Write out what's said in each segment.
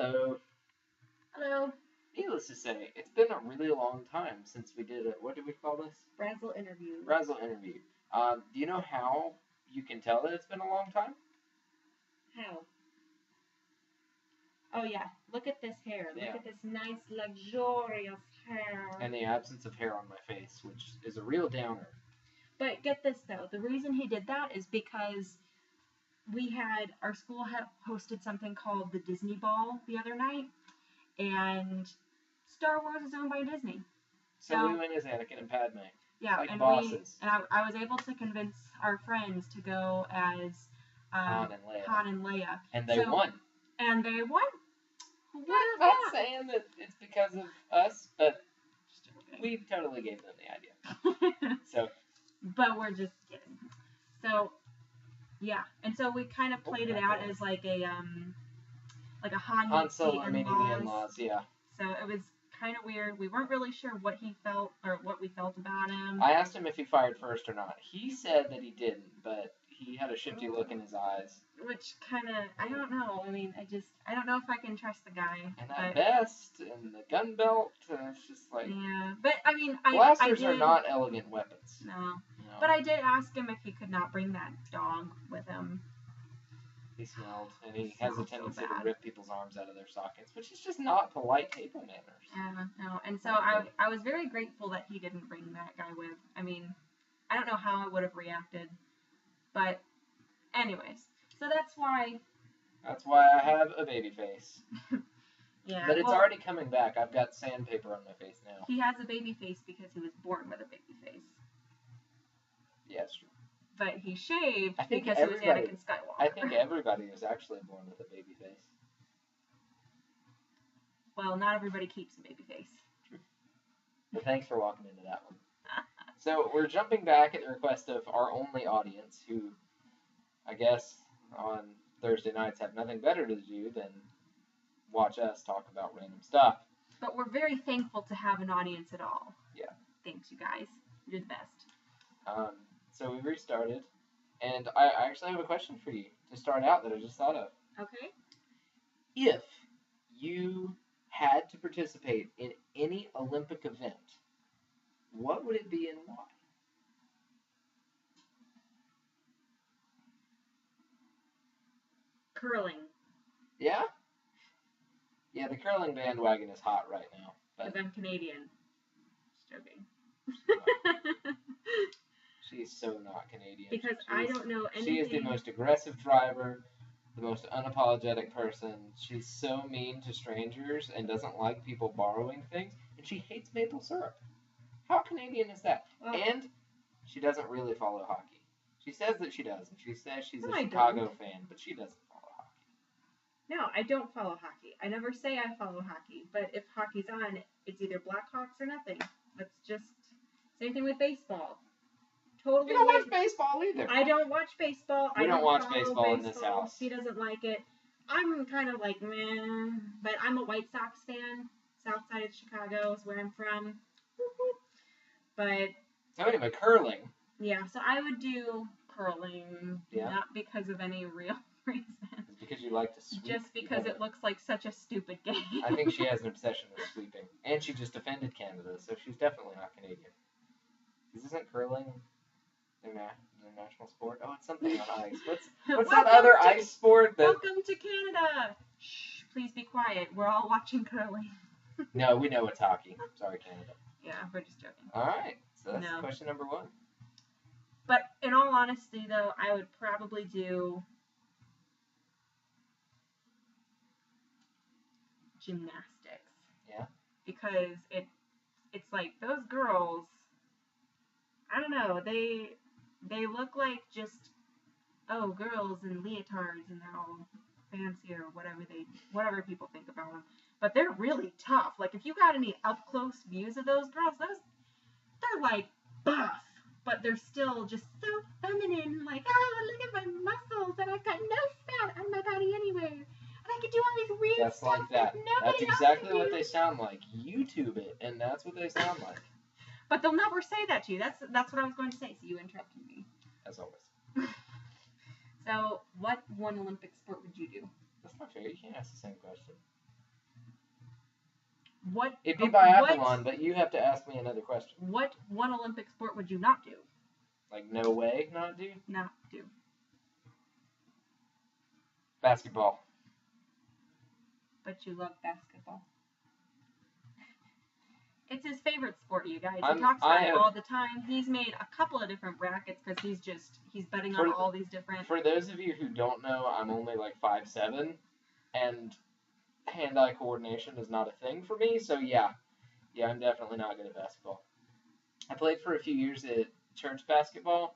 Hello. Hello. Needless to say, it's been a really long time since we did a, what did we call this? Brazzle interview. Brazzle interview. Do you know how you can tell that it's been a long time? How? Oh yeah, look at this hair. Look at this nice, luxurious hair. And the absence of hair on my face, which is a real downer. But get this though, the reason he did that is because our school had hosted something called the Disney Ball the other night, and Star Wars is owned by Disney. So we went as Anakin and Padme. Yeah, like and bosses. I was able to convince our friends to go as Han and Leia. And they won. And they won. Not saying that it's because of us, but we totally gave them the idea. But we're just kidding. So, yeah, and so we kind of played it out as like a Han Solo meeting the in-laws, yeah. So it was kind of weird. We weren't really sure what he felt or what we felt about him. I asked him if he fired first or not. He said that he didn't, but he had a shifty look in his eyes. Which kind of, I don't know. I mean, I don't know if I can trust the guy. And that vest and the gun belt, it's just like... Yeah, but I mean, blasters are not elegant weapons. No. But I did ask him if he could not bring that dog with him. He smelled, and he has a tendency to rip people's arms out of their sockets, which is just not polite table manners. Yeah, no. And so I was very grateful that he didn't bring that guy with. I mean, I don't know how I would have reacted. But, anyways. So that's why... That's why I have a baby face. Yeah. But it's already coming back. I've got sandpaper on my face now. He has a baby face because he was born with a baby face. Yeah, it's true. But he shaved because he was Anakin Skywalker. I think everybody is actually born with a baby face. Well, not everybody keeps a baby face. True. But thanks for walking into that one. So we're jumping back at the request of our only audience, who I guess on Thursday nights have nothing better to do than watch us talk about random stuff. But we're very thankful to have an audience at all. Yeah. Thanks, you guys. You're the best. So we restarted, and I actually have a question for you to start out that I just thought of. Okay. If you had to participate in any Olympic event, what would it be and why? Curling. Yeah? Yeah, the curling bandwagon is hot right now. Because I'm Canadian. Just joking. She's so not Canadian. Because I don't know anything. She is the most aggressive driver, the most unapologetic person. She's so mean to strangers and doesn't like people borrowing things. And she hates maple syrup. How Canadian is that? Well, and she doesn't really follow hockey. She says that she does, and she says she's a Chicago Chicago fan, but she doesn't follow hockey. No, I don't follow hockey. I never say I follow hockey, but if hockey's on, it's either Blackhawks or nothing. That's just same thing with baseball. Totally. You don't watch baseball either. I don't watch baseball. We don't watch baseball in this house. He doesn't like it. I'm kind of like, meh, but I'm a White Sox fan. South side of Chicago is where I'm from. But so anyway, curling. Yeah, so I would do curling, not because of any real reason. It's because you like to sweep. Just because it looks like such a stupid game. I think she has an obsession with sweeping. And she just defended Canada, so she's definitely not Canadian. Isn't curling their national sport? Oh, it's something on ice. What's that other ice sport? Welcome to Canada! Shh, please be quiet. We're all watching curling. No, we know it's hockey. Sorry, Canada. Yeah, we're just joking. All right, so that's question number one. But in all honesty, though, I would probably do gymnastics. Yeah. Because it's like those girls, I don't know, they look like just girls in leotards and they're all fancy or whatever people think about them. But they're really tough. Like if you got any up close views of those girls, they're like buff, but they're still just so feminine. Like, look at my muscles, and I've got no fat on my body anywhere, and I can do all these weird stuff. Like that. That's exactly what they sound like. YouTube it, and that's what they sound like. But they'll never say that to you. That's what I was going to say. So you interrupted me. As always. So, what one Olympic sport would you do? That's not fair. You can't ask the same question. What? It'd be oh, biathlon, but you have to ask me another question. What one Olympic sport would you not do? Like, no way not do? Not do. Basketball. But you love basketball. It's his favorite sport, you guys. He I talks about it have- all the time. He's made a couple of different brackets because he's betting on all these different. For those of you who don't know, I'm only like 5'7", and hand-eye coordination is not a thing for me. So yeah, I'm definitely not good at basketball. I played for a few years at church basketball,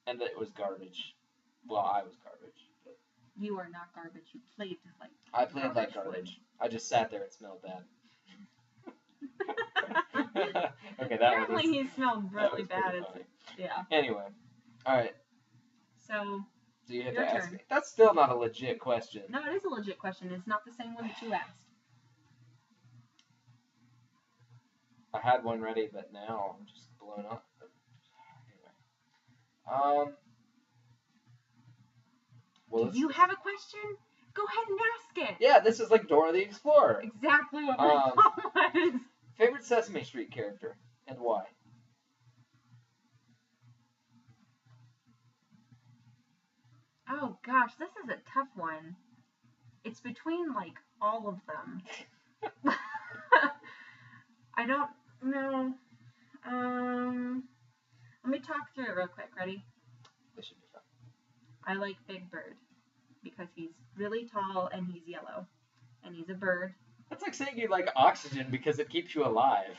and it was garbage. Well, I was garbage. But You are not garbage. You played like. I played like Garbage would. garbage. I just sat there and smelled bad. Okay, that Apparently, was he smelled that really was bad. pretty It's, funny. yeah. Anyway, all right. So So you have Your to ask turn. me. That's still not a legit question. no, it is a legit question. It's not the same one that you asked. I had one ready, but now I'm just blown up. Anyway. Well, Do you have a question? Go ahead and ask it. yeah, this is like Dora the Explorer. Exactly what my thought was. Favorite Sesame Street character and why? Oh gosh, this is a tough one. It's between like all of them. I don't know. Let me talk through it real quick. Ready? This should be fun. I like Big Bird because he's really tall and he's yellow, and he's a bird. That's like saying you like oxygen because it keeps you alive.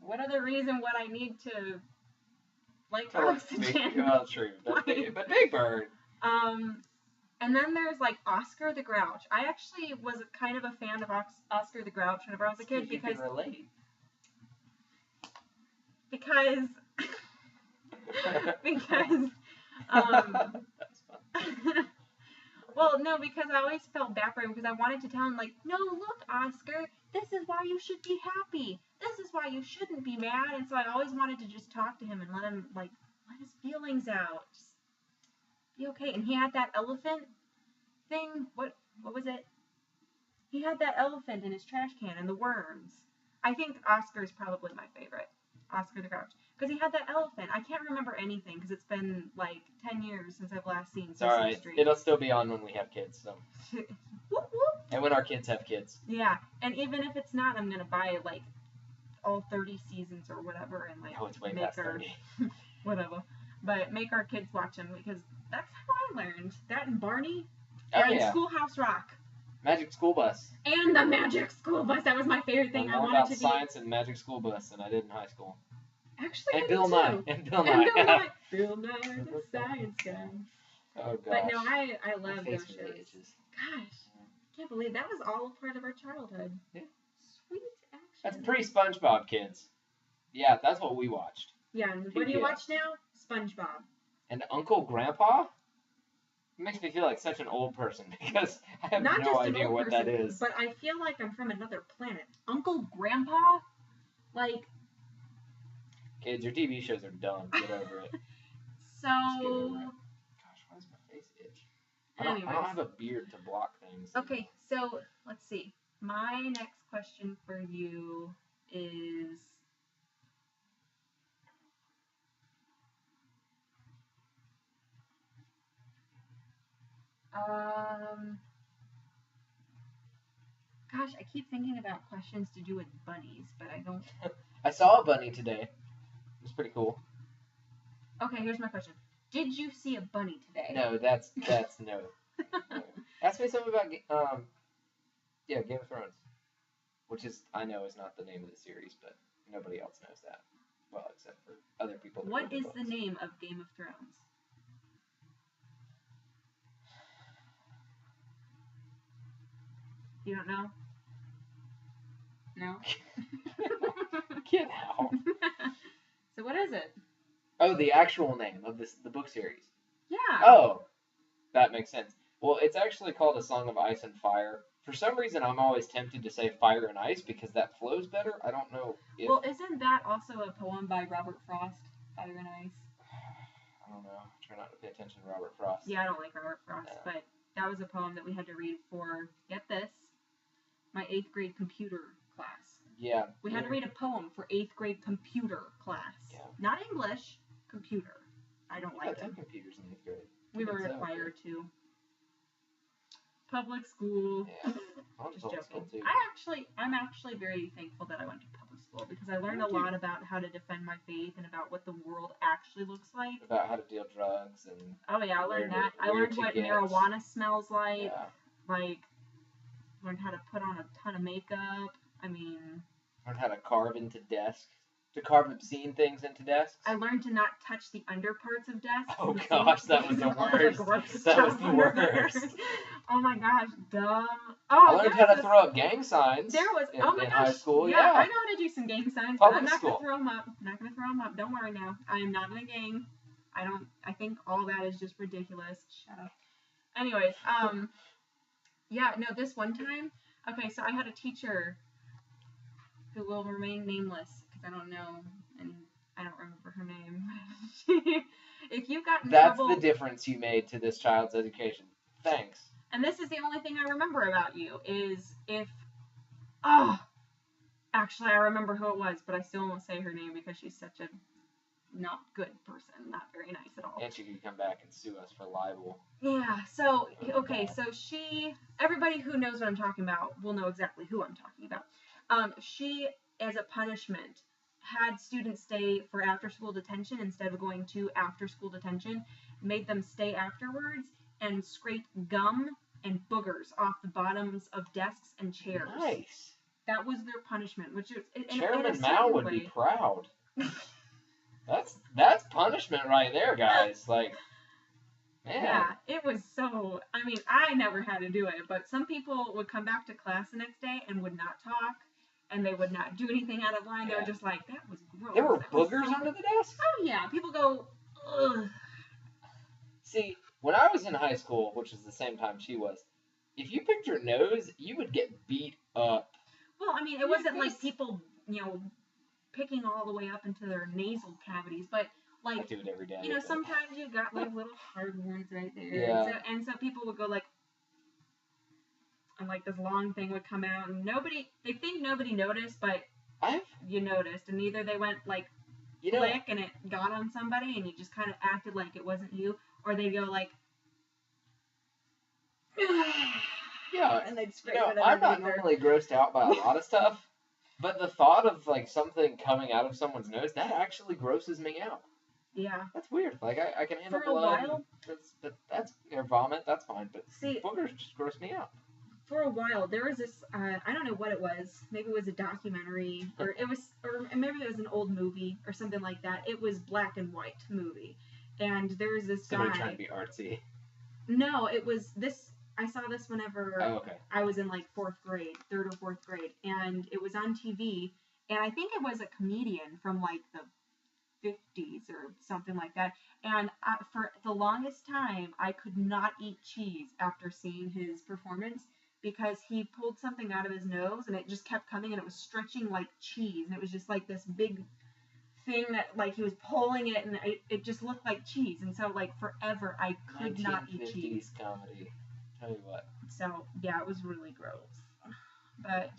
What other reason would I need to like I like oxygen? Well, true, but Big Bird. And then there's like Oscar the Grouch. I actually was kind of a fan of Oscar the Grouch whenever I was a kid You because can relate. because That's fun. well, no, because I always felt bad for him because I wanted to tell him like, no, look, Oscar, this is why you should be happy. This is why you shouldn't be mad. And so I always wanted to just talk to him and let him like let his feelings out. Just be okay. And he had that elephant thing. What was it? He had that elephant in his trash can and the worms. I think Oscar's probably my favorite. Oscar the Grouch. Because he had that elephant. I can't remember anything because it's been like 10 years since I've last seen It's Sesame alright. Street. It'll still be on when we have kids. So, Whoop, whoop. and when our kids have kids. Yeah, and even if it's not, I'm gonna buy like all 30 seasons or whatever and like Oh, it's way make past our 30. whatever, but make our kids watch them because that's how I learned. That and Barney Oh and yeah, Schoolhouse Rock Magic School Bus. and the Magic School Bus. That was my favorite thing. I'm I all wanted about to be science and Magic School Bus, and I did in high school. actually And I Bill did Nye. too. And Bill And Nye. Bill Nye. Bill Nye the Science Guy. Oh gosh. But no, I My love face those really shows. itches. Gosh, can't believe that was all a part of our childhood. Yeah. Sweet action. That's pre-SpongeBob, kids. Yeah, that's what we watched. Yeah, and what do you PBS. watch now? SpongeBob. And Uncle Grandpa? It makes me feel like such an old person because I have Not no just an idea old what person, that is. but I feel like I'm from another planet. Uncle Grandpa? Like, Kids, your TV shows are dumb. Get over it. so... Just get over it. Gosh, why does my face itch? I don't Anyways. have a beard to block things. Okay, so let's see. My next question for you is... Gosh, I keep thinking about questions to do with bunnies, but I don't... I saw a bunny today. It was pretty cool. Okay, here's my question. Did you see a bunny today? No, that's no. No. Ask me something about Game of Thrones, which is I know is not the name of the series, but nobody else knows that. Well, except for other people. That What read is books. the name of Game of Thrones? You don't know? No? Get out. So what is it? Oh, the actual name of the book series. Yeah. Oh, that makes sense. Well, it's actually called A Song of Ice and Fire. For some reason, I'm always tempted to say Fire and Ice because that flows better. I don't know if... Well, isn't that also a poem by Robert Frost, Fire and Ice? I don't know. I try not to pay attention to Robert Frost. Yeah, I don't like Robert Frost, Yeah. but that was a poem that we had to read for, get this, my 8th grade computer class. Yeah. We had to read a poem for 8th grade computer class. Yeah. Not English, computer. I don't like them. them. Computers in 8th grade. We were required to. Public school. Yeah. Just joking. I'm actually very thankful that I went to public school because I learned a lot about how to defend my faith and about what the world actually looks like. About how to deal drugs and. Oh yeah, I learned that. I learned what marijuana smells like. Yeah. Like, learned how to put on a ton of makeup. I mean. Learned how to carve into desks. To carve obscene things into desks. I learned to not touch the underparts of desks. Oh gosh, that was the worst. That was the worst. Oh my gosh, dumb. Oh, I learned how to throw up gang signs. There was, in high school. Yeah, I know how to do some gang signs, but I'm not school. gonna throw them up. I'm not gonna throw them up. Don't worry now. I am not in a gang. I think all that is just ridiculous. Shut up. Anyways, yeah, no, this one time, okay, so I had a teacher who will remain nameless because I don't know and I don't remember her name. If you got in trouble, that's the difference you made to this child's education. Thanks. And this is the only thing I remember about you is if, actually I remember who it was, but I still won't say her name because she's such a not good person, not very nice at all. And she could come back and sue us for libel. Yeah, so, okay, so everybody who knows what I'm talking about will know exactly who I'm talking about. She, as a punishment, had students stay for after-school detention instead of going to after-school detention, made them stay afterwards, and scrape gum and boogers off the bottoms of desks and chairs. Nice. That was their punishment, which is Chairman Mao would be proud. That's punishment right there, guys. Like, man. Yeah, it was so. I mean, I never had to do it, but some people would come back to class the next day and would not talk, and they would not do anything out of line. They were just like, that was gross. There were boogers under the desk? Oh yeah, people go, ugh. See, when I was in high school, which is the same time she was, if you picked your nose, you would get beat up. Well, I mean, it wasn't like people, picking all the way up into their nasal cavities, but like, I do it every day. Sometimes you got like little hard ones right there. Yeah. And so people would go like, and like this long thing would come out, and they think nobody noticed, but you noticed, and either they went like, click, and it got on somebody, and you just kind of acted like it wasn't you, or they'd go like, yeah, and they'd scrape it. I'm not normally grossed out by a lot of stuff, but the thought of like something coming out of someone's nose, that actually grosses me out. Yeah. That's weird. Like I can handle for a blood. While, that's vomit. That's fine, but boogers just gross me out. For a while, there was this. I don't know what it was. Maybe it was a documentary, or maybe it was an old movie or something like that. It was black and white movie, and there was this Somebody guy. trying to be artsy. No, it was this. I saw this whenever I was in like 3rd or 4th grade, and it was on TV, and I think it was a comedian from like the 50s or something like that, and for the longest time, I could not eat cheese after seeing his performance because he pulled something out of his nose, and it just kept coming, and it was stretching like cheese, and it was just like this big thing that like he was pulling it, and it just looked like cheese, and so like forever I could not eat cheese. 1950s comedy. Tell you what. So yeah, it was really gross. But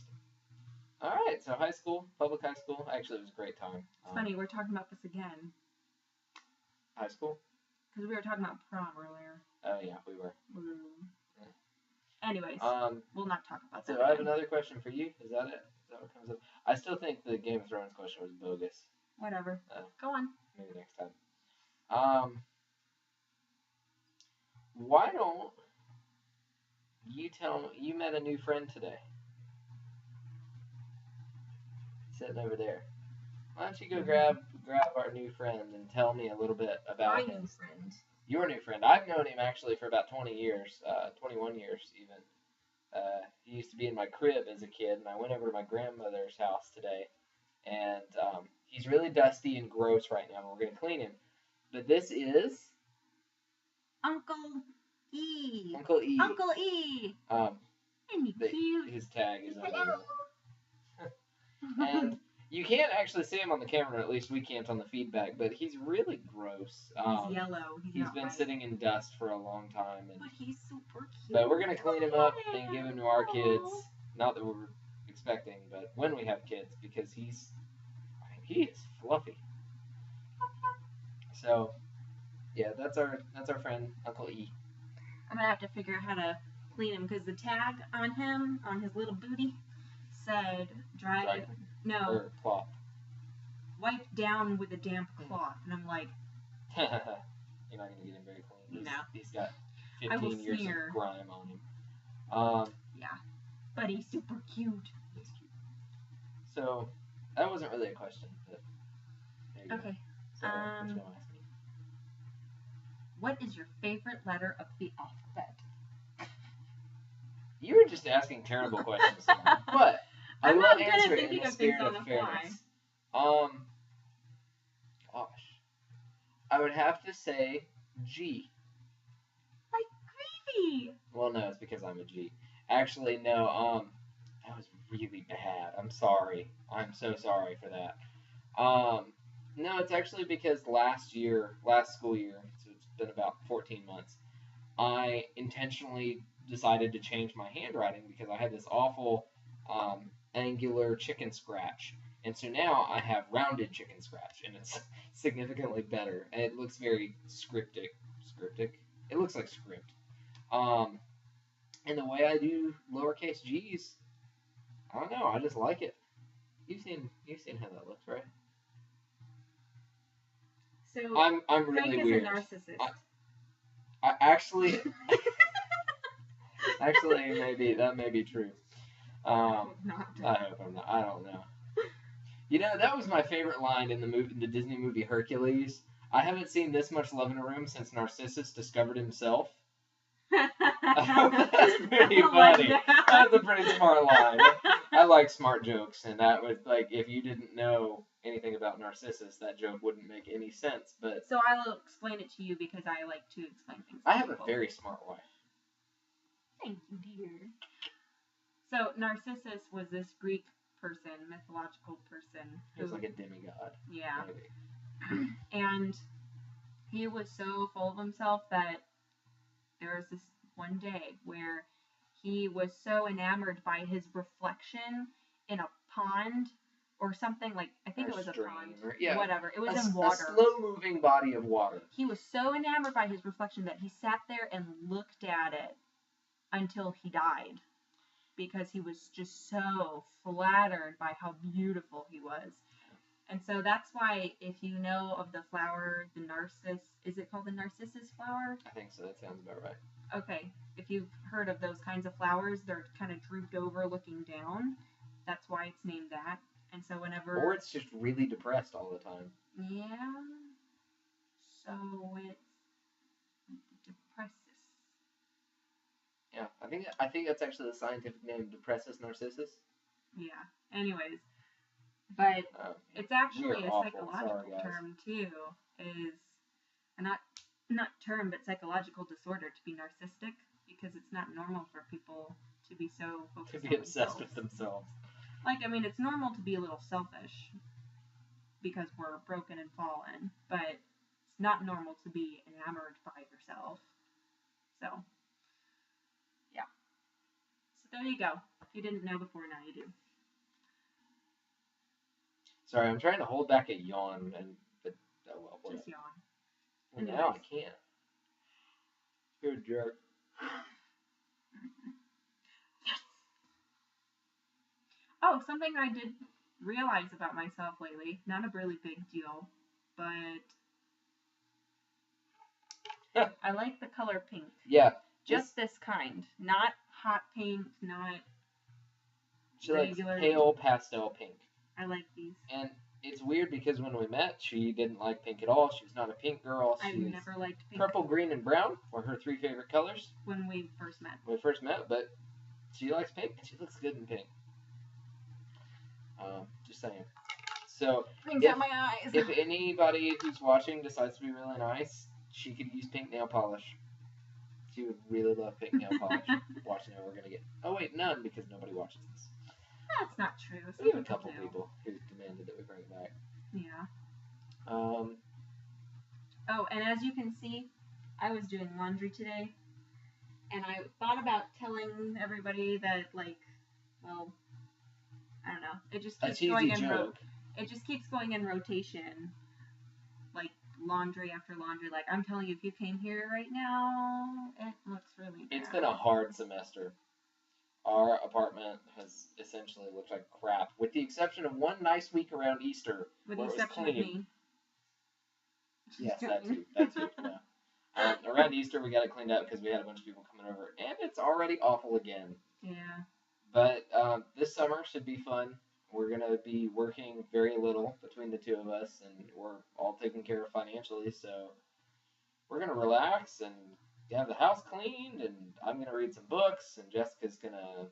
all right, so high school, public high school. Actually, it was a great time. It's funny we're talking about this again. High school? Because we were talking about prom earlier. Oh yeah, we were. Anyways, we'll not talk about that. So I have another question for you. Is that it? Is that what comes up? I still think the Game of Thrones question was bogus. Whatever. Go on. Maybe next time. Why don't you tell me, you met a new friend today. Sitting over there. Why don't you go grab our new friend and tell me a little bit about him. My new friend. Your new friend. I've known him actually for about 20 years, 21 years even. He used to be in my crib as a kid, and I went over to my grandmother's house today, and he's really dusty and gross right now, and we're going to clean him. But this is... Uncle E. Uncle E. Uncle E. Isn't he cute? His tag is on there. And you can't actually see him on the camera, or at least we can't on the feedback, but he's really gross. He's yellow. He's been sitting in dust for a long time. And, but he's super cute. but we're going to clean him up and give him to our kids. Not that we're expecting, but when we have kids, because he is fluffy. So, yeah, that's our friend Uncle E. I'm gonna have to figure out how to clean him because the tag on him, on his little booty, said dry no, or cloth. wipe down with a damp cloth, and I'm like, You're not gonna get him very clean. No. He's got I will 15 years smear. of grime on him. Yeah, but he's super cute. He's cute. So that wasn't really a question, but there you go. Okay. So, what you gonna ask me? What is your favorite letter of the alphabet? You were just asking terrible questions, but I I'm will not good at answer it in thinking the of things spirit on of the fly. fairness. Gosh, I would have to say G. Like gravy. Well, no, it's because I'm a G. Actually, no. That was really bad. I'm sorry. I'm so sorry for that. No, it's actually because last school year, so it's been about 14 months, I intentionally decided to change my handwriting because I had this awful angular chicken scratch. And so now I have rounded chicken scratch, and it's significantly better. And it looks very scriptic. It looks like script. And the way I do lowercase g's, I don't know. I just like it. You've seen how that looks, right? So I'm really Frank weird. is a narcissist. I actually that may be true. Not. I hope I'm not. I don't know. You know, that was my favorite line in the Disney movie Hercules. I haven't seen this much love in a room since Narcissus discovered himself. That's pretty funny. That's a pretty smart line. I like smart jokes, and that was like, if you didn't know anything about Narcissus, that joke wouldn't make any sense. But So I'll explain it to you because I like to explain things. I have a very smart wife. Thank you, dear. So Narcissus was this Greek person, mythological person. He was like a demigod. Yeah. Maybe. And he was so full of himself that there was this one day where he was so enamored by his reflection in a pond or something, like, I think Or it was a stream, pond. or- yeah, Whatever. It was in water. A slow-moving body of water. He was so enamored by his reflection that he sat there and looked at it until he died because he was just so flattered by how beautiful he was. And so that's why, if you know of the flower, the narcissus, is it called the narcissus flower? I think so. That sounds about right. Okay. If you've heard of those kinds of flowers, they're kind of drooped over looking down. That's why it's named that. And so whenever... Or it's just really depressed all the time. Yeah. So it's depressus. Yeah, I think that's actually the scientific name, Depressus narcissus. Yeah. Anyways. But it's actually a awful. psychological term too. Is not term, but psychological disorder to be narcissistic, because it's not normal for people to be so focused to be on obsessed themselves. with themselves. Like, I mean, it's normal to be a little selfish because we're broken and fallen, but it's not normal to be enamored by yourself. So, yeah. So there you go. If you didn't know before, now you do. Sorry, I'm trying to hold back a yawn, but oh well. Whatever. Just yawn. Well, now I can't. You're a jerk. Yes. Oh, something I did realize about myself lately. Not a really big deal, but I like the color pink. Yeah. Just this kind. Not hot pink, not She likes regular. pale pastel pink. I like these. And it's weird because when we met, she didn't like pink at all. She was not a pink girl. I've never liked pink. Purple, green, and brown were her three favorite colors When we first met. But she likes pink. She looks good in pink. Just saying. So, Brings out my eyes. if anybody who's watching decides to be really nice, she could use pink nail polish. She would really love pink nail polish. Watching how we're going to get... Oh, wait, none, because nobody watches this. That's not true. We have a couple people who demanded that we bring it back. Yeah. Oh, and as you can see, I was doing laundry today, and I thought about telling everybody that, like, well, I don't know. It just A keeps cheesy going in joke. it just keeps going in rotation, like laundry after laundry. Like I'm telling you, if you came here right now, it looks really bad. It's been a hard semester. Our apartment has essentially looked like crap, with the exception of one nice week around Easter with where the it was exception of clean. me. Yes, that too. That too. Yeah. Around Easter, we got it cleaned up because we had a bunch of people coming over, and it's already awful again. Yeah. But this summer should be fun. We're gonna be working very little between the two of us, and we're all taken care of financially. So we're gonna relax and have the house cleaned, and I'm gonna read some books, and Jessica's gonna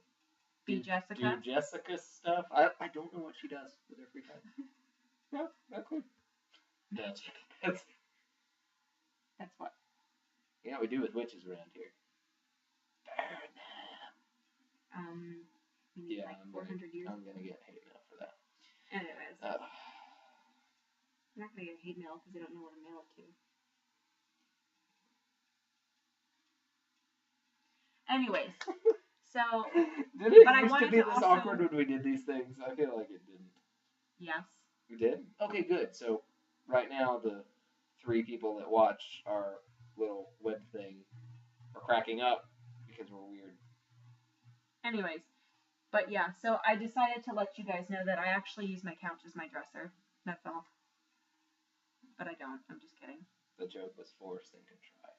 Be Jessica. do Jessica's stuff. I don't know what she does with her free time. No, not cool. Magic. That's That's what. you know what we do with witches around here. Burn them. We need Yeah, like I'm 400 years. gonna get hate mail for that. Anyways, I'm not gonna get hate mail because I don't know where to mail it to. Anyways, so Did it But I used to wanted be to this also- awkward when we did these things? I feel like it didn't. yes, We did? Okay, good. So right now the 3 people that watch our little web thing are cracking up because we're weird. anyways, but yeah, so I decided to let you guys know that I actually use my couch as my dresser. That's all. But I don't. I'm just kidding. The joke was forced and contrived.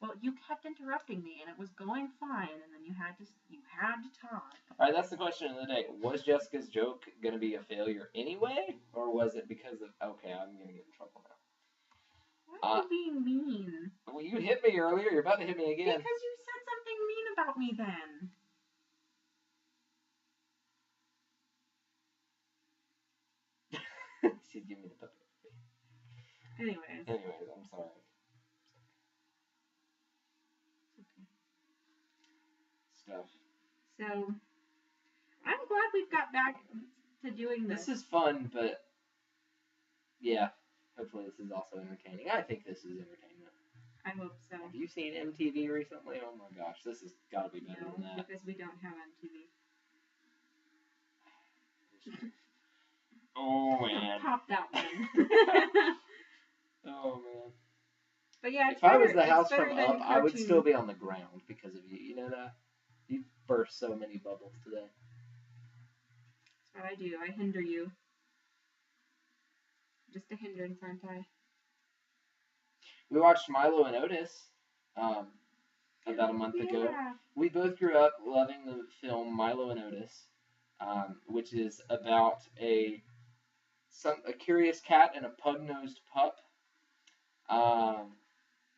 Well, you kept interrupting me, and it was going fine, and then you had to talk. All right, that's the question of the day. Was Jessica's joke going to be a failure anyway, or was it because of? Okay, I'm going to get in trouble now. Why are you being mean? Well, you hit me earlier. You're about to hit me again. Because you said something mean about me then. She's giving me the puppy. Anyways. Anyways, I'm sorry. Okay. Stuff. So, I'm glad we've got back to doing this. This is fun, but yeah, hopefully this is also entertaining. I think this is entertainment. I hope so. Have you seen MTV recently? Oh my gosh, this has got to be better No, than that. because we don't have MTV. Oh man. Pop that one. Oh man. But yeah, it's If I was better- the it's house better from than up, I would cartoon. still be on the ground because of you. You know that? You burst so many bubbles today. That's what I do. I hinder you. Just a hindrance, aren't I? We watched Milo and Otis about a month ago. Yeah. We both grew up loving the film Milo and Otis, which is about a curious cat and a pug-nosed pup.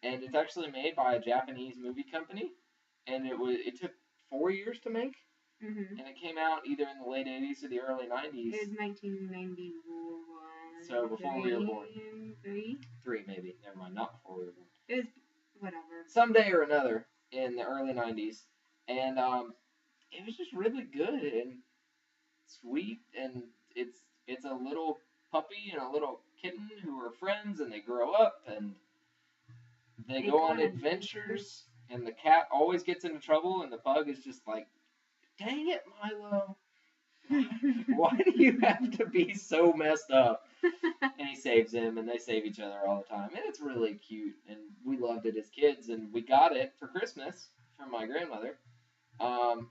And it's actually made by a Japanese movie company, and it took 4 years to make, Mm-hmm. and it came out either in the late 80s or the early 90s. It was 1991. So before we were born. 3? 3 maybe. Never mind, not before we were born. It was whatever. Someday or another in the early 90s, and it was just really good and sweet, and it's a little puppy and a little kitten who are friends, and they grow up and they go on adventures, and the cat always gets into trouble, and the pug is just like, dang it, Milo, why do you have to be so messed up? And he saves him, and they save each other all the time, and it's really cute, and we loved it as kids, and we got it for Christmas from my grandmother, and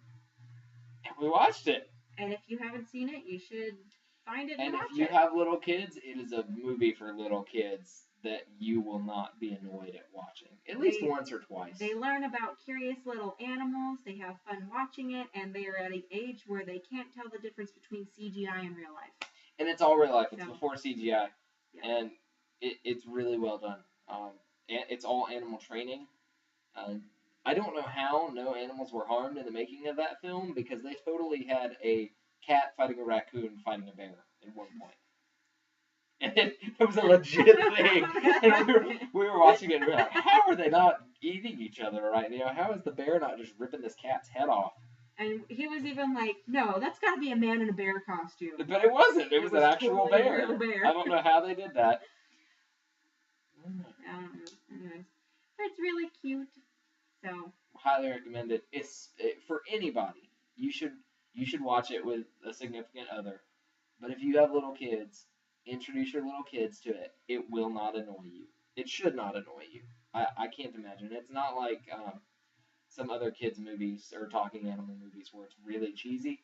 we watched it. And if you haven't seen it, you should find it and And watch if you it. have little kids, it is a movie for little kids that you will not be annoyed at watching, at least once or twice. They learn about curious little animals, they have fun watching it, and they are at an age where they can't tell the difference between CGI and real life. And it's all real life. It's No. before CGI, Yeah. and it's really well done. It's all animal training. I don't know how no animals were harmed in the making of that film, because they totally had a cat fighting a raccoon fighting a bear at one point. And it was a legit thing. And we were watching it and we were like, how are they not eating each other right now? How is the bear not just ripping this cat's head off? And he was even like, no, that's got to be a man in a bear costume. But it wasn't. It was an actual totally a bear. real bear. I don't know how they did that. I don't know. Anyways. But it's really cute. So, Highly recommend it. It's for anybody. You should You should watch it with a significant other. But if you have little kids, introduce your little kids to it. It will not annoy you. It should not annoy you. I can't imagine. It's not like some other kids' movies or talking animal movies where it's really cheesy.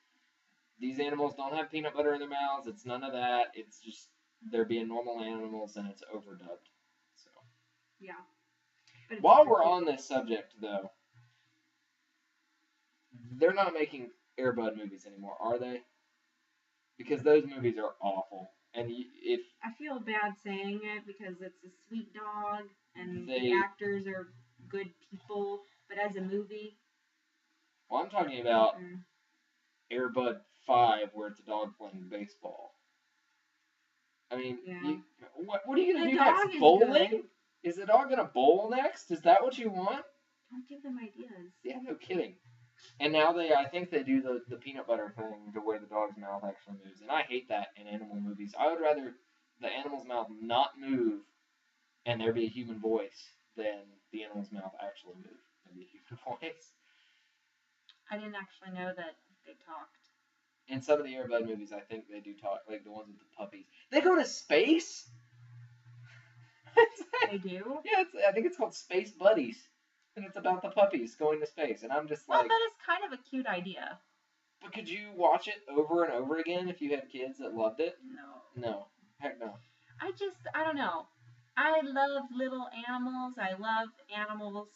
These animals don't have peanut butter in their mouths. It's none of that. It's just they're being normal animals and it's overdubbed. So Yeah. But it's while super we're cute. on this subject, though, they're not making Air Bud movies anymore, are they? Because those movies are awful. And if I feel bad saying it because it's a sweet dog and They- the actors are good people, but as a movie, well, I'm talking about mm, Air Bud 5, where it's a dog playing baseball. I mean, Yeah. what are you gonna The do dog next? is Bowling? good. Is the dog gonna bowl next? Is that what you want? don't give them ideas. Yeah, no kidding. And now I think they do the peanut butter thing to where the dog's mouth actually moves, and I hate that in animal movies. I would rather the animal's mouth not move and there be a human voice than the animal's mouth actually move and be a human voice. I didn't actually know that they talked. In some of the Air Bud movies, I think they do talk, like the ones with the puppies. They go to space. They do? Yeah, I think it's called Space Buddies, and it's about the puppies going to space. And I'm just Well, like, that is kind of a cute idea. but could you watch it over and over again if you had kids that loved it? No. No, heck no. I don't know. I love little animals. I love animals.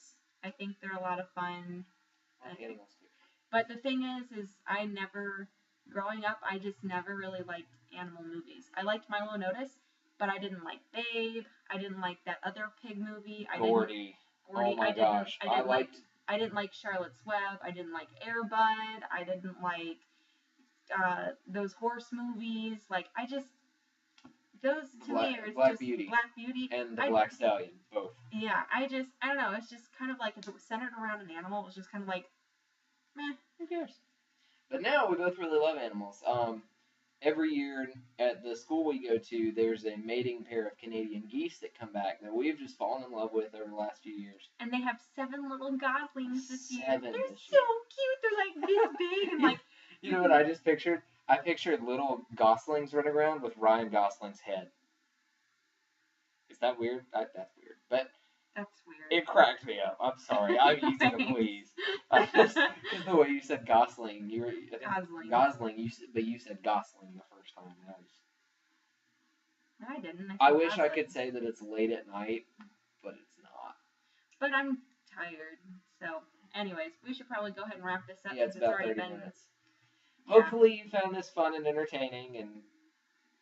I think they're a lot of fun. I like animals too. But the thing is growing up, I just never really liked animal movies. I liked Milo and Otis, but I didn't like Babe. I didn't like that other pig movie. Gordy. Gordy. Oh my gosh. I didn't like Charlotte's Web. I didn't like Air Bud. I didn't like those horse movies. Like those to me are Black just Beauty. Black Beauty And the Black Stallion, both. Yeah, I don't know. It's just kind of like if it was centered around an animal, it was just kind of like, meh. Who cares? But now we both really love animals. Every year at the school we go to, there's a mating pair of Canadian geese that come back that we've just fallen in love with over the last few years. And they have 7 little goslings this year. 7 They're this so year. cute. They're like this big and like. You know what I just pictured? I pictured little goslings running around with Ryan Gosling's head. Is that weird? That's weird. But That's weird. it cracked me up. I'm sorry. I'm easy to please. Just the way you said Gosling. Gosling. Gosling. But you said Gosling the first time. And No, I didn't. I said wish I Gosling. could say that it's late at night, but it's not. But I'm tired. So, anyways, we should probably go ahead and wrap this up Yeah, it's since it's about already 30 been. minutes. Yeah. Hopefully you found this fun and entertaining and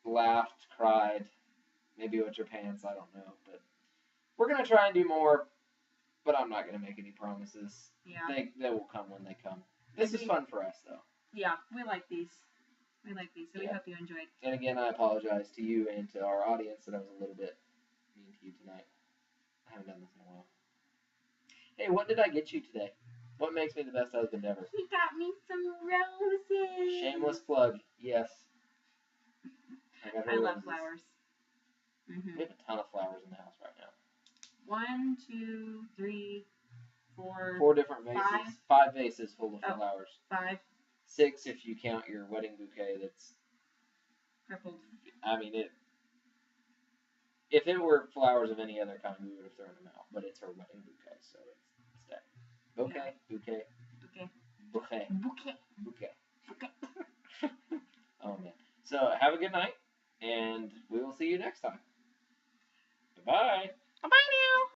laughed, cried, maybe wet your pants, I don't know. But we're going to try and do more, but I'm not going to make any promises. Yeah. They will come when they come. This is fun for us, though. Yeah, we like these. So we Yeah. hope you enjoyed. And again, I apologize to you and to our audience that I was a little bit mean to you tonight. I haven't done this in a while. Hey, what did I get you today? What makes me the best husband ever? He got me some roses. Shameless plug. Yes. got her I love roses. flowers. We have a ton of flowers in the house right now. 1, 2, 3, 4, 4 different vases. 5 vases full of Oh. flowers. 5 6 if you count your wedding bouquet. That's. crippled. I mean it. If it were flowers of any other kind, we would have thrown them out. But it's her wedding bouquet, so it's that. Bouquet, bouquet, Okay. bouquet, Bouquet. bouquet. Bouquet. Oh man. So have a good night, and we will see you next time. Bye bye. Bye now.